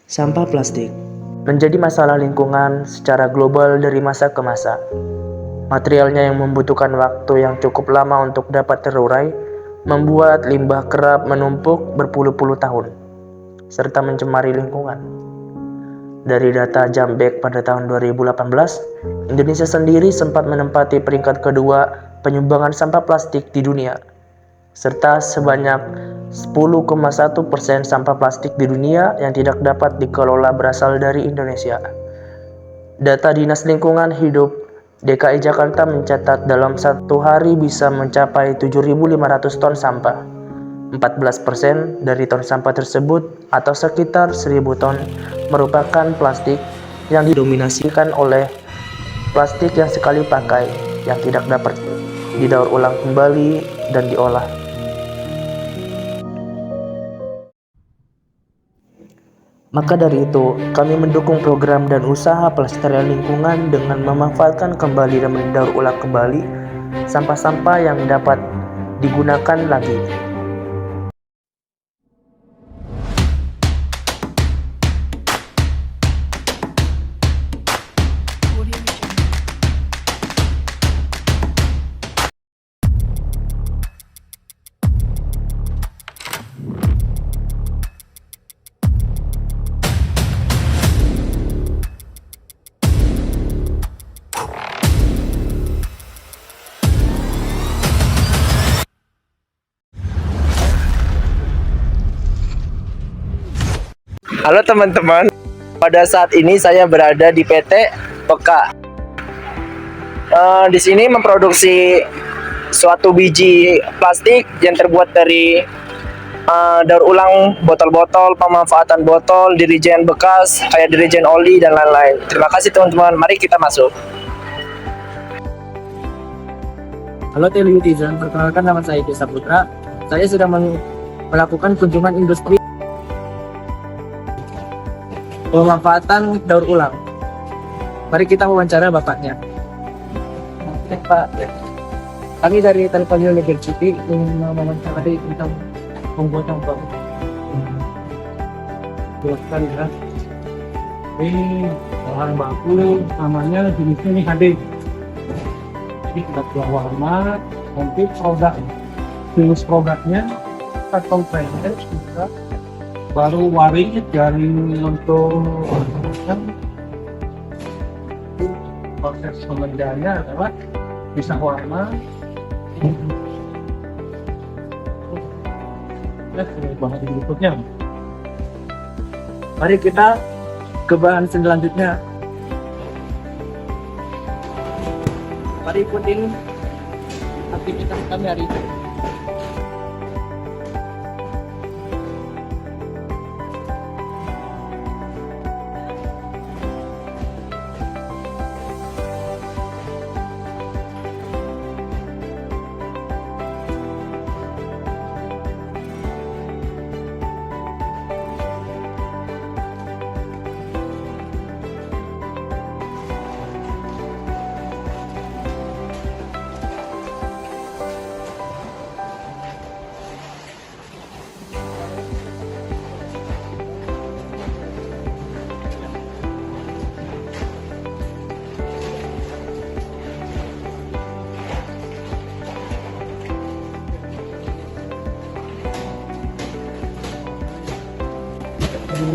Sampah plastik menjadi masalah lingkungan secara global dari masa ke masa. Materialnya yang membutuhkan waktu yang cukup lama untuk dapat terurai, membuat limbah kerap menumpuk berpuluh-puluh tahun, serta mencemari lingkungan. Dari data Jambek pada tahun 2018, Indonesia sendiri sempat menempati peringkat kedua penyumbangan sampah plastik di dunia, serta sebanyak 10,1% sampah plastik di dunia yang tidak dapat dikelola berasal dari Indonesia. Data Dinas Lingkungan Hidup DKI Jakarta mencatat dalam satu hari bisa mencapai 7.500 ton sampah. 14% dari ton sampah tersebut atau sekitar 1.000 ton merupakan plastik yang didominasikan oleh plastik yang sekali pakai yang tidak dapat didaur ulang kembali dan diolah. Maka dari itu, kami mendukung program dan usaha pelestarian lingkungan dengan memanfaatkan kembali dan mendaur ulang kembali sampah-sampah yang dapat digunakan lagi. Halo teman-teman, pada saat ini saya berada di PT Peka. Di sini memproduksi suatu biji plastik yang terbuat dari daur ulang botol-botol, pemanfaatan botol, dirijen bekas, kayak dirijen oli dan lain-lain. Terima kasih teman-teman, mari kita masuk. Halo Televitizen, perkenalkan nama saya Desa Putra. Saya sedang melakukan kunjungan industri pemanfaatan daur ulang. Mari kita wawancara bapaknya. Pak, kami dari Telkom University ingin mewawancarai tentang pembuatan baru. Jelaskan ya. Ini bahan baku namanya jenisnya ini HD. Jadi kita buat warna, nanti jenis produknya kita kompresor juga. Baru waring dari untuk proses pemedianya adalah bisa warna bahan berikutnya. Mari kita ke bahan selanjutnya. Mari ikutin aktivitas kami hari ini.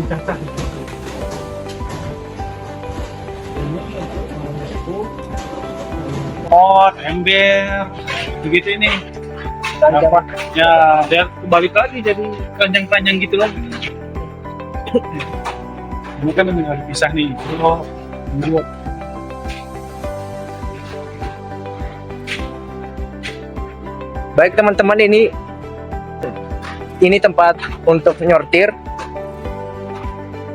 Cacah pot, ember, begitu ini. Apa? Ya, dia kembali lagi jadi panjang-panjang gitu lagi. Ini kan harus pisah nih. Oh, buat. Baik teman-teman, ini tempat untuk nyortir.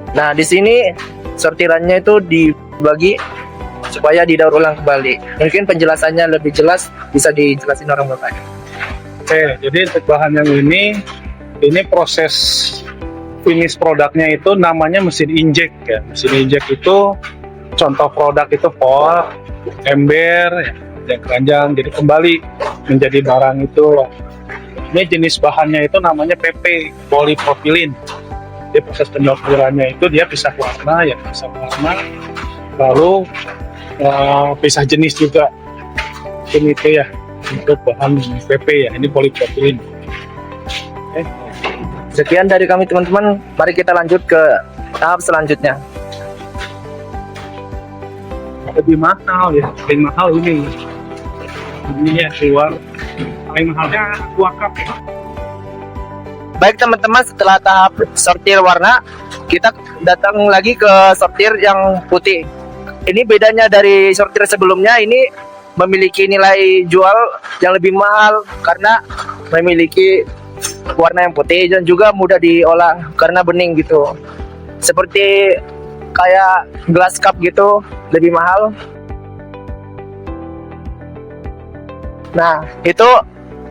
Nah, di sini sortirannya itu dibagi supaya didaur ulang kembali. Mungkin penjelasannya lebih jelas, bisa dijelasin orang bapak. Oke, jadi untuk bahan yang ini proses finish produknya itu namanya mesin injek ya. Mesin injek itu contoh produk itu pot, ember, ya, keranjang, jadi kembali menjadi barang itu. Ini jenis bahannya itu namanya PP, polipropilin. Jadi proses penyortirannya itu dia pisah warna, ya pisah warna, lalu pisah jenis juga. Ini itu ya untuk bahan PP ya, ini polipropilin. Oke. Sekian dari kami teman-teman, mari kita lanjut ke tahap selanjutnya. Lebih mahal ya, paling mahal ini ya keluar, paling mahalnya 2 cup ya. Baik teman-teman, setelah tahap sortir warna, kita datang lagi ke sortir yang putih. Ini bedanya dari sortir sebelumnya, ini memiliki nilai jual yang lebih mahal karena memiliki warna yang putih dan juga mudah diolah karena bening gitu. Seperti kayak glass cup gitu, lebih mahal. Nah, itu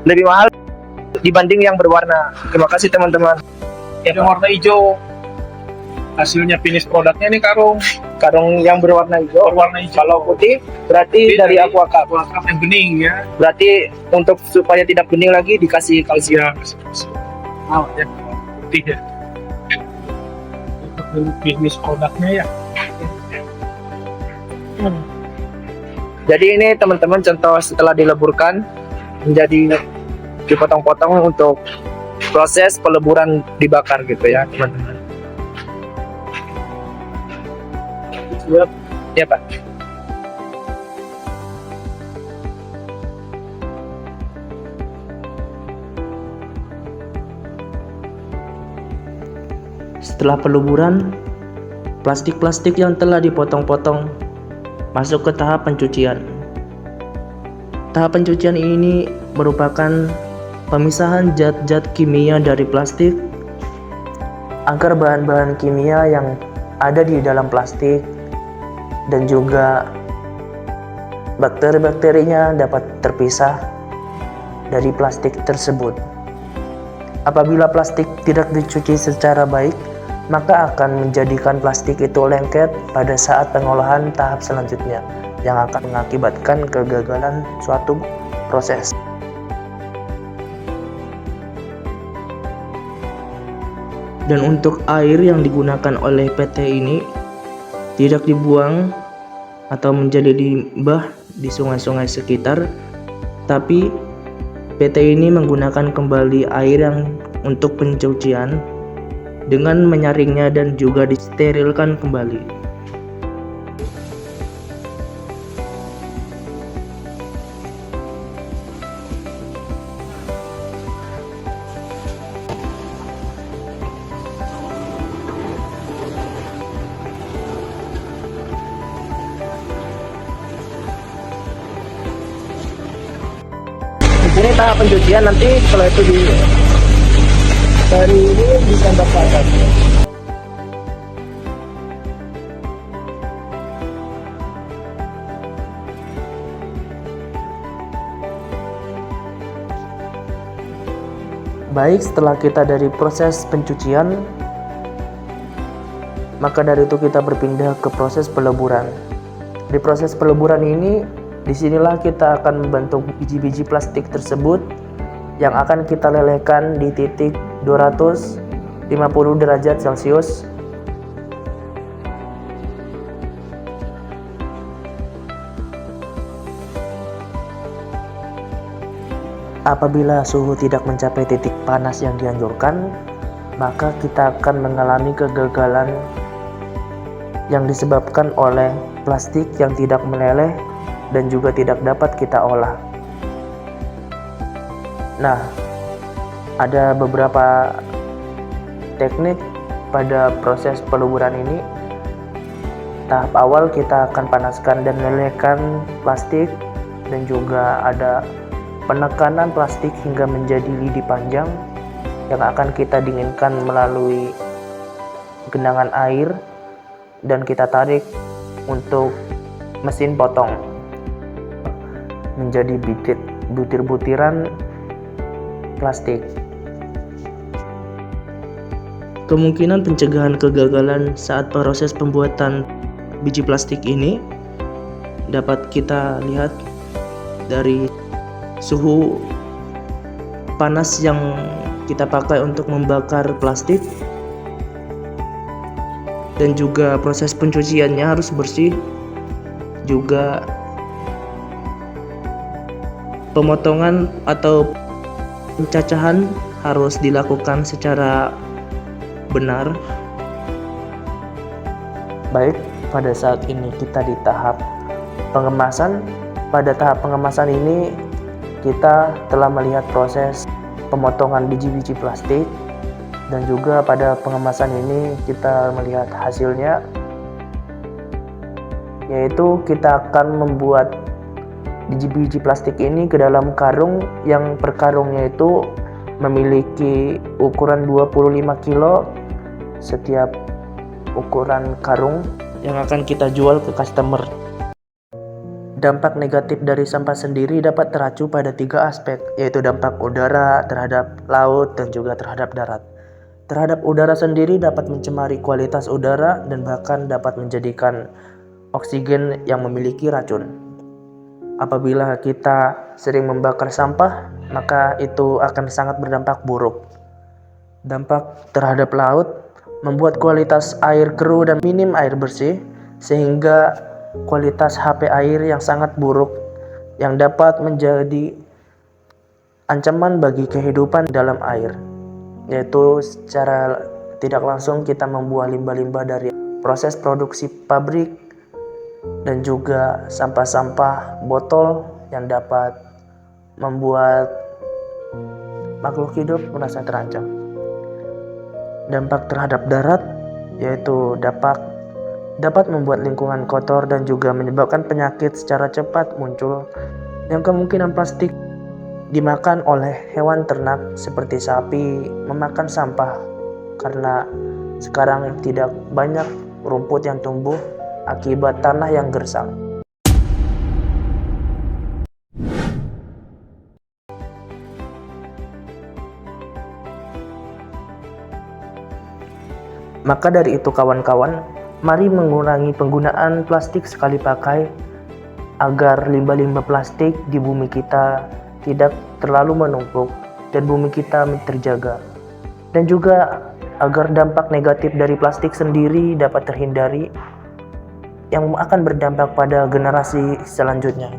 lebih mahal dibanding yang berwarna. Terima kasih teman-teman. Yang warna hijau hasilnya finish produknya ini karung Yang berwarna hijau. Kalau putih berarti dari aqua cup. Aqua cup yang bening ya. Berarti untuk supaya tidak bening lagi dikasih kalsium. Ya, ya putih ya. Untuk finish produknya ya. Jadi ini teman-teman contoh setelah dileburkan menjadi dipotong-potong untuk proses peleburan dibakar gitu ya teman-teman. Siap. Ya Pak. Setelah peluburan, plastik-plastik yang telah dipotong-potong masuk ke tahap pencucian. Tahap pencucian ini merupakan pemisahan zat-zat kimia dari plastik agar bahan-bahan kimia yang ada di dalam plastik dan juga bakteri-bakterinya dapat terpisah dari plastik tersebut. Apabila plastik tidak dicuci secara baik, maka akan menjadikan plastik itu lengket pada saat pengolahan tahap selanjutnya yang akan mengakibatkan kegagalan suatu proses. Dan untuk air yang digunakan oleh PT ini tidak dibuang atau menjadi limbah di sungai-sungai sekitar, tapi PT ini menggunakan kembali air yang untuk pencucian dengan menyaringnya dan juga disterilkan kembali. Ini tahap pencucian, nanti setelah itu dari ini ditembak ke atas. Baik, setelah kita dari proses pencucian, maka dari itu kita berpindah ke proses peleburan. Di proses peleburan ini, disinilah kita akan membentuk biji-biji plastik tersebut yang akan kita lelehkan di titik 250 derajat Celcius. Apabila suhu tidak mencapai titik panas yang dianjurkan, maka kita akan mengalami kegagalan yang disebabkan oleh plastik yang tidak meleleh dan juga tidak dapat kita olah. Nah, ada beberapa teknik pada proses peluburan ini. Tahap awal kita akan panaskan dan lelehkan plastik, dan juga ada penekanan plastik hingga menjadi lidi panjang yang akan kita dinginkan melalui genangan air, dan kita tarik untuk mesin potong menjadi butir-butiran plastik. Kemungkinan pencegahan kegagalan saat proses pembuatan biji plastik ini dapat kita lihat dari suhu panas yang kita pakai untuk membakar plastik. dan juga proses pencuciannya harus bersih. Juga pemotongan atau pencacahan harus dilakukan secara benar. Baik, pada saat ini kita di tahap pengemasan. Pada tahap pengemasan ini kita telah melihat proses pemotongan biji-biji plastik, dan juga pada pengemasan ini kita melihat hasilnya, yaitu kita akan membuat biji-biji plastik ini ke dalam karung yang per karungnya itu memiliki ukuran 25 kilo setiap ukuran karung yang akan kita jual ke customer. Dampak negatif dari sampah sendiri dapat teracu pada 3 aspek, yaitu dampak udara, terhadap laut, dan juga terhadap darat. Terhadap udara sendiri dapat mencemari kualitas udara dan bahkan dapat menjadikan oksigen yang memiliki racun. Apabila kita sering membakar sampah, maka itu akan sangat berdampak buruk. Dampak terhadap laut membuat kualitas air keruh dan minim air bersih, sehingga kualitas HP air yang sangat buruk yang dapat menjadi ancaman bagi kehidupan dalam air, yaitu secara tidak langsung kita membuang limbah-limbah dari proses produksi pabrik dan juga sampah-sampah botol yang dapat membuat makhluk hidup merasa terancam. Dampak terhadap darat yaitu dapat membuat lingkungan kotor dan juga menyebabkan penyakit secara cepat muncul, yang kemungkinan plastik dimakan oleh hewan ternak seperti sapi memakan sampah, karena sekarang tidak banyak rumput yang tumbuh akibat tanah yang gersang. Maka dari itu kawan-kawan, mari mengurangi penggunaan plastik sekali pakai agar limbah-limbah plastik di bumi kita tidak terlalu menumpuk dan bumi kita terjaga. Dan juga agar dampak negatif dari plastik sendiri dapat terhindari yang akan berdampak pada generasi selanjutnya.